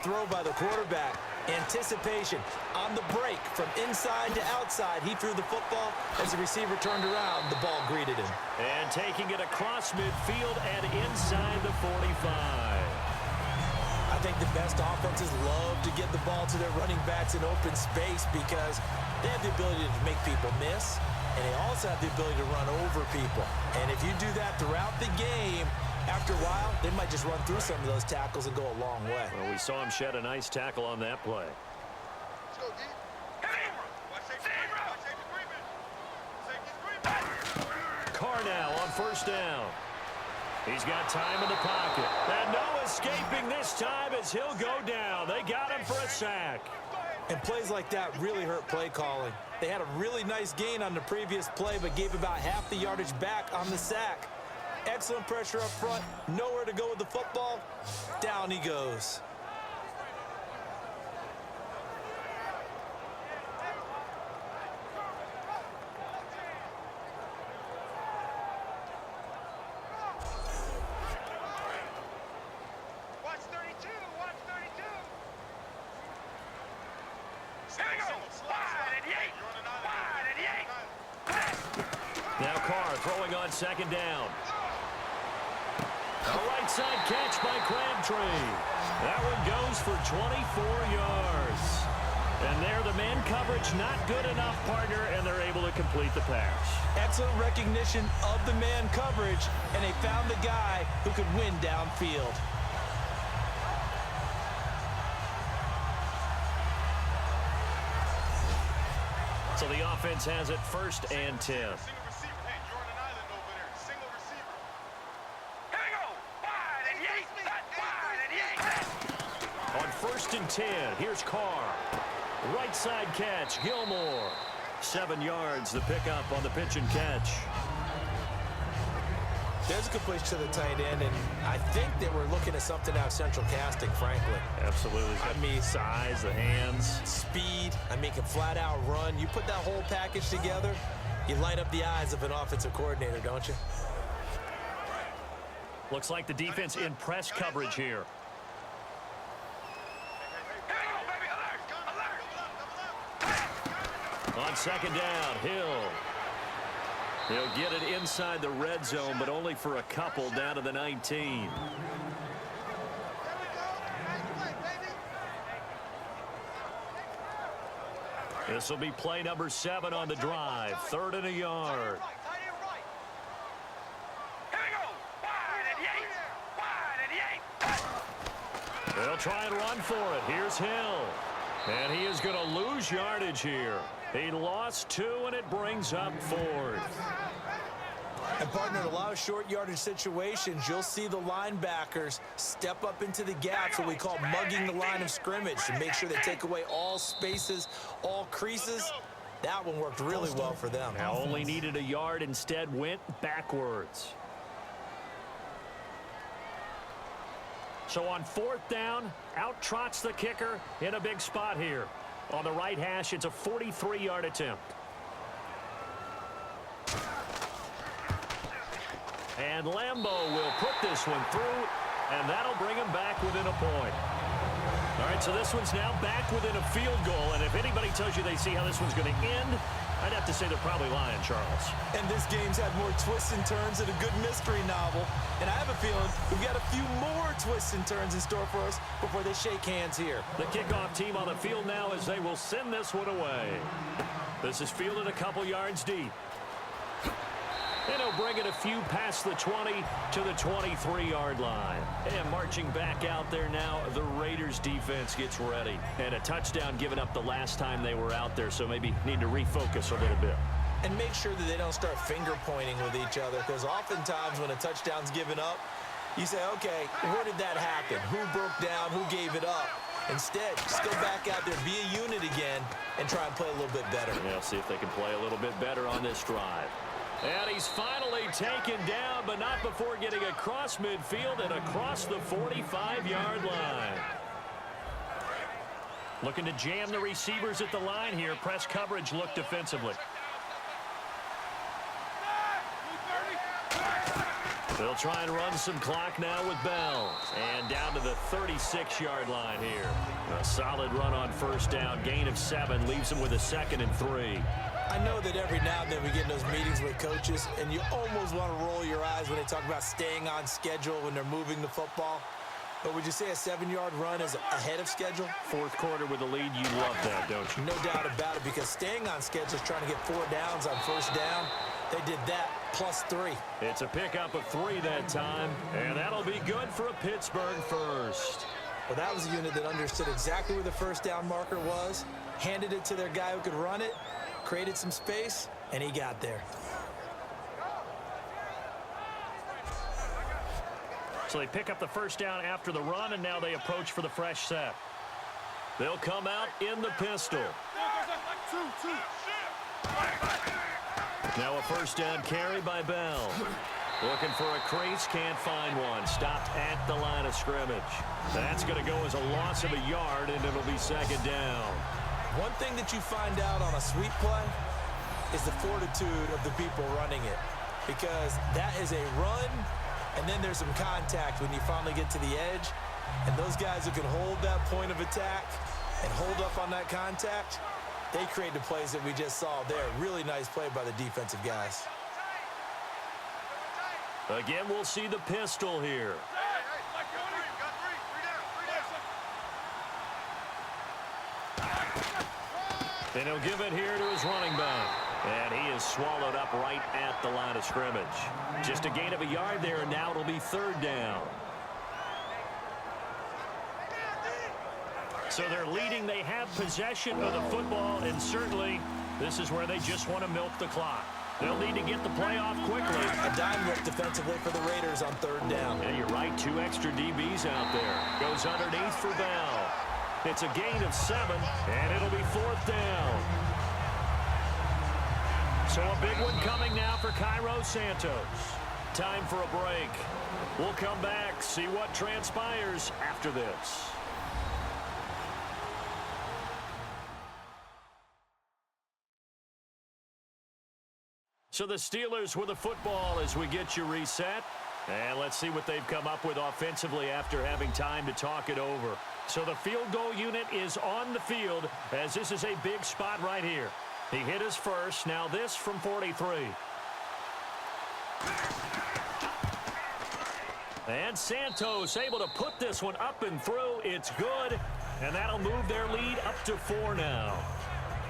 Throw by the quarterback. Anticipation on the break from inside to outside. He threw the football. As the receiver turned around, the ball greeted him. And taking it across midfield and inside the 45. I think the best offenses love to get the ball to their running backs in open space because they have the ability to make people miss, and they also have the ability to run over people. And if you do that throughout the game, after a while, they might just run through some of those tackles and go a long way. Well, we saw him shed a nice tackle on that play. Carr now on first down. He's got time in the pocket. And no escaping this time as he'll go down. They got him for a sack. And plays like that really hurt play calling. They had a really nice gain on the previous play, but gave about half the yardage back on the sack. Excellent pressure up front. Nowhere to go with the football. Down he goes. Now Carr throwing on second down. A right side catch by Crabtree. That one goes for 24 yards. And there the man coverage not good enough, partner, and they're able to complete the pass. Excellent recognition of the man coverage, and they found the guy who could win downfield. So the offense has it 1st and 10. On 1st and 10, here's Carr. Right side catch, Gilmore. 7 yards, the pickup on the pitch and catch. There's a completion to the tight end, and I think they were looking at something out of central casting, frankly. Absolutely. I mean, size, the hands. Speed, I mean, can flat out run. You put that whole package together, you light up the eyes of an offensive coordinator, don't you? Looks like the defense in press coverage here. On second down, Hill. He'll get it inside the red zone, but only for a couple down to the 19. This will be play number 7 on the drive. 3rd and a yard. They'll try and run for it. Here's Hill. And he is going to lose yardage here. He lost 2, and it brings up 4th. And, partner, in a lot of short yardage situations, you'll see the linebackers step up into the gaps, what we call mugging the line of scrimmage, to make sure they take away all spaces, all creases. That one worked really well for them. Now only needed a yard, instead went backwards. So on 4th down, out trots the kicker in a big spot here. On the right hash, it's a 43-yard attempt. And Lambeau will put this one through, and that'll bring him back within a point. All right, so this one's now back within a field goal, and if anybody tells you they see how this one's going to end, I'd have to say they're probably lying, Charles. And this game's had more twists and turns than a good mystery novel. And I have a feeling we've got a few more twists and turns in store for us before they shake hands here. The kickoff team on the field now as they will send this one away. This is fielded a couple yards deep. And he'll bring it a few past the 20 to the 23-yard line. And marching back out there now, the Raiders defense gets ready. And a touchdown given up the last time they were out there, so maybe need to refocus a little bit. And make sure that they don't start finger pointing with each other, because oftentimes when a touchdown's given up, you say, okay, where did that happen? Who broke down? Who gave it up? Instead, just go back out there, be a unit again, and try and play a little bit better. Yeah, see if they can play a little bit better on this drive. And he's finally taken down, but not before getting across midfield and across the 45-yard line. Looking to jam the receivers at the line here. Press coverage look defensively. They'll try and run some clock now with Bell. And down to the 36-yard line here. A solid run on first down. Gain of 7 leaves them with a 2nd and 3. I know that every now and then we get in those meetings with coaches, and you almost want to roll your eyes when they talk about staying on schedule when they're moving the football. But would you say a 7-yard run is ahead of schedule? Fourth quarter with a lead, you love that, don't you? No doubt about it, because staying on schedule is trying to get 4 downs on first down. They did that plus 3. It's a pickup of 3 that time, and that'll be good for a Pittsburgh first. Well, that was a unit that understood exactly where the first down marker was, handed it to their guy who could run it, created some space, and he got there. So they pick up the first down after the run, and now they approach for the fresh set. They'll come out in the pistol. Now a first down carry by Bell. Looking for a crease, can't find one. Stopped at the line of scrimmage. That's going to go as a loss of a yard, and it'll be 2nd down. One thing that you find out on a sweep play is the fortitude of the people running it, because that is a run, and then there's some contact when you finally get to the edge, and those guys who can hold that point of attack and hold up on that contact, they create the plays that we just saw there. Really nice play by the defensive guys. Again, we'll see the pistol here. And he'll give it here to his running back. And he is swallowed up right at the line of scrimmage. Just a gain of a yard there, and now it'll be 3rd down. So they're leading. They have possession of the football, and certainly this is where they just want to milk the clock. They'll need to get the play off quickly. A dime look defensively for the Raiders on 3rd down. And you're right, 2 extra DBs out there. Goes underneath for Bell. It's a gain of 7, and it'll be 4th down. So a big one coming now for Cairo Santos. Time for a break. We'll come back, see what transpires after this. So the Steelers with the football as we get you reset. And let's see what they've come up with offensively after having time to talk it over. So the field goal unit is on the field as this is a big spot right here. He hit his first. Now this from 43. And Santos able to put this one up and through. It's good. And that'll move their lead up to 4 now.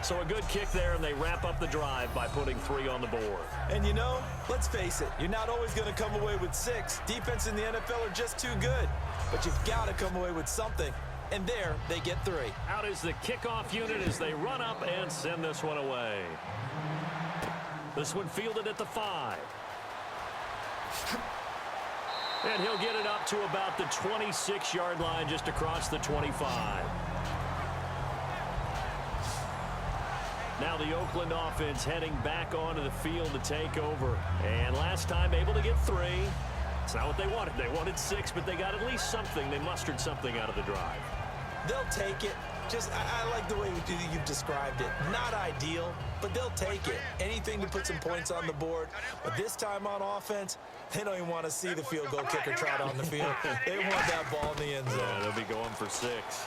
So a good kick there, and they wrap up the drive by putting 3 on the board. And you know, let's face it, you're not always going to come away with 6. Defense in the NFL are just too good. But you've got to come away with something. And there, they get 3. Out is the kickoff unit as they run up and send this one away. This one fielded at the 5. And he'll get it up to about the 26-yard line just across the 25. Now the Oakland offense heading back onto the field to take over. And last time able to get 3. It's not what they wanted. They wanted 6, but they got at least something. They mustered something out of the drive. They'll take it. I like the way you've described it. Not ideal, but they'll take it. Anything to put some points on the board. But this time on offense, they don't even want to see the field goal kicker trot on the field. They want that ball in the end zone. Yeah, they'll be going for 6.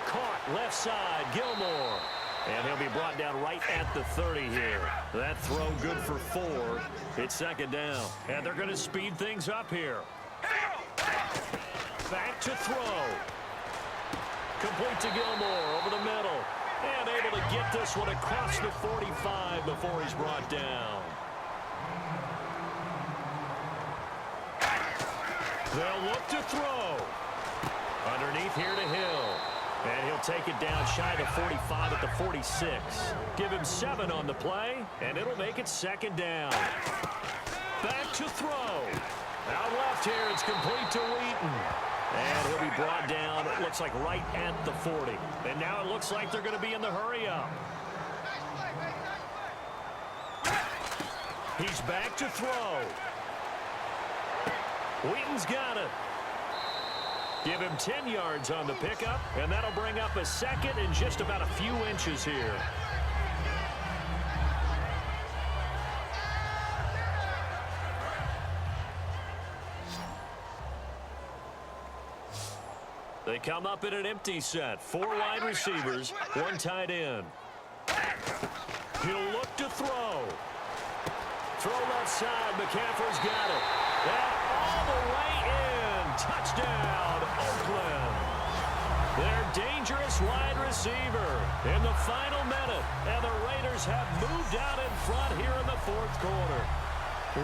Caught left side, Gilmore. And he'll be brought down right at the 30 here. That throw good for 4. It's 2nd down. And they're going to speed things up here. Back to throw. Complete to Gilmore over the middle. And able to get this one across the 45 before he's brought down. They'll look to throw. Underneath here to Hill. And he'll take it down shy of the 45 at the 46. Give him 7 on the play, and it'll make it 2nd down. Back to throw. Out left here, it's complete to Wheaton. And he'll be brought down, it looks like right at the 40. And now it looks like they're going to be in the hurry-up. He's back to throw. Wheaton's got it. Give him 10 yards on the pickup, and that'll bring up a 2nd and just about a few inches here. They come up in an empty set. 4 wide receivers, 1 tight end. He'll look to throw. Throw left side. McCaffrey's got it. And all the way in. Touchdown, Oakland. Their dangerous wide receiver in the final minute. And the Raiders have moved out in front here in the 4th quarter.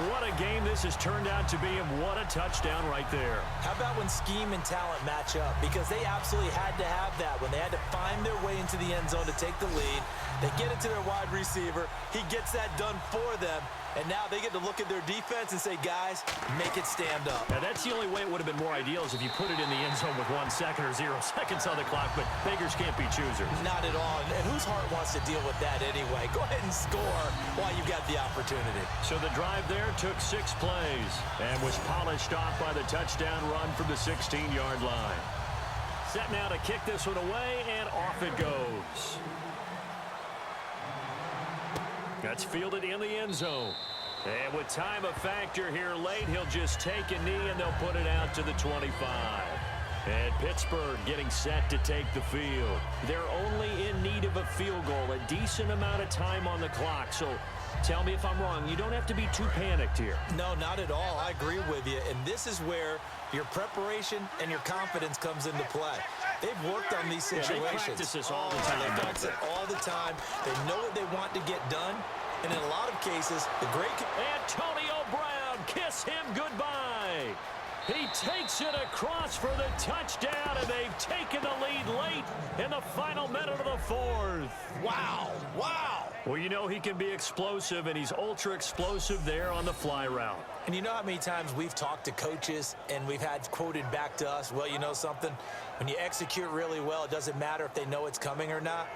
What a game this has turned out to be, and what a touchdown right there. How about when scheme and talent match up? Because they absolutely had to have that when they had to find their way into the end zone to take the lead. They get it to their wide receiver. He gets that done for them. And now they get to look at their defense and say, guys, make it stand up. Now, that's the only way it would have been more ideal is if you put it in the end zone with 1 second or 0 seconds on the clock, but beggars can't be choosers. Not at all. And whose heart wants to deal with that anyway? Go ahead and score while you got the opportunity. So the drive there took 6 plays and was polished off by the touchdown run from the 16-yard line. Set now to kick this one away, and off it goes. That's fielded in the end zone. And with time a factor here late, he'll just take a knee and they'll put it out to the 25. And Pittsburgh getting set to take the field. They're only in need of a field goal, a decent amount of time on the clock. So tell me if I'm wrong. You don't have to be too panicked here. No, not at all. I agree with you. And this is where your preparation and your confidence comes into play. They've worked on these situations. They practice this all the time. They practice it all the time. They know what they want to get done. And in a lot of cases, the great... Antonio Brown, kiss him goodbye. He takes it across for the touchdown, and they've taken the lead late in the final minute of the 4th. Wow, wow. Well, you know he can be explosive, and he's ultra-explosive there on the fly route. And you know how many times we've talked to coaches and we've had quoted back to us, well, you know something? When you execute really well, it doesn't matter if they know it's coming or not.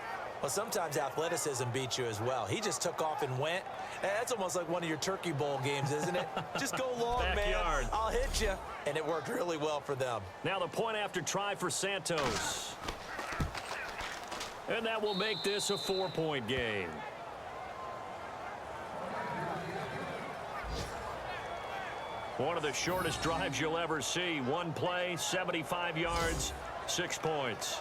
Well, sometimes athleticism beats you as well. He just took off and went. That's almost like one of your Turkey Bowl games, isn't it? Just go long, Backyard. man. I'll hit you. And it worked really well for them. Now the point after try for Santos. And that will make this a 4-point game. One of the shortest drives you'll ever see. 1 play, 75 yards, 6 points.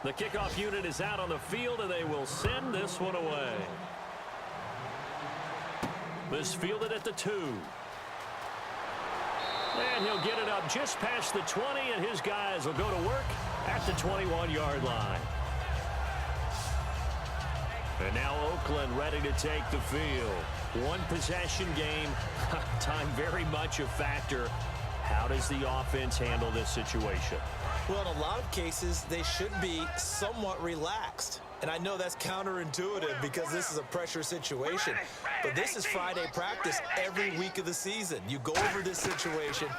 The kickoff unit is out on the field, and they will send this one away. This fielded at the 2. And he'll get it up just past the 20, and his guys will go to work at the 21-yard line. And now Oakland ready to take the field. 1 possession game, time very much a factor. How does the offense handle this situation? Well, in a lot of cases, they should be somewhat relaxed. And I know that's counterintuitive because this is a pressure situation. But this is Friday practice every week of the season. You go over this situation,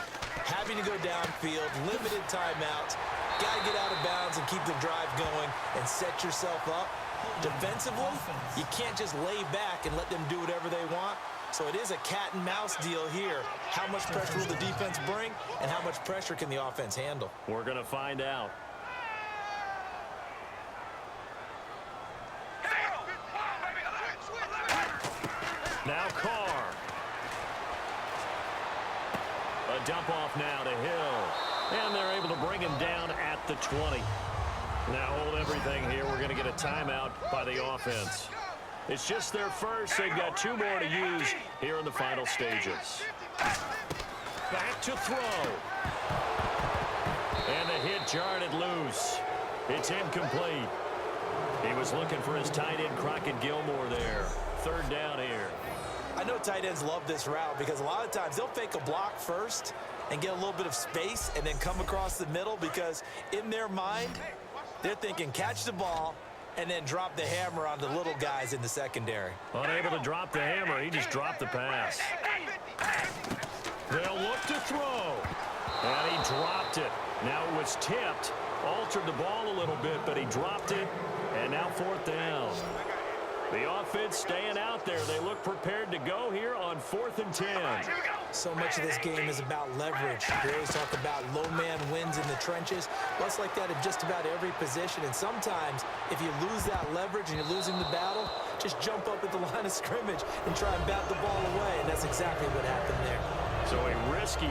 having to go downfield, limited timeouts, got to get out of bounds and keep the drive going and set yourself up. Defensively, you can't just lay back and let them do whatever they want. So it is a cat and mouse deal here. How much pressure will the defense bring, and how much pressure can the offense handle? We're going to find out. Now Carr. A dump off now to Hill. And they're able to bring him down at the 20. Now hold everything here. We're going to get a timeout by the offense. It's just their first. They've got 2 more to use here in the final stages. Back to throw. And the hit jarred it loose. It's incomplete. He was looking for his tight end, Crockett Gilmore there. 3rd down here. I know tight ends love this route because a lot of times they'll fake a block first and get a little bit of space and then come across the middle because in their mind, they're thinking catch the ball and then drop the hammer on the little guys in the secondary. Unable to drop the hammer, he just dropped the pass. They'll look to throw. And he dropped it. Now it was tipped, altered the ball a little bit, but he dropped it. And now 4th down. The offense staying out there. They look prepared to go here on 4th and 10. So much of this game is about leverage. We always talk about low man wins in the trenches. Well, it's like that in just about every position. And sometimes, if you lose that leverage and you're losing the battle, just jump up at the line of scrimmage and try and bat the ball away. And that's exactly what happened there. So a risky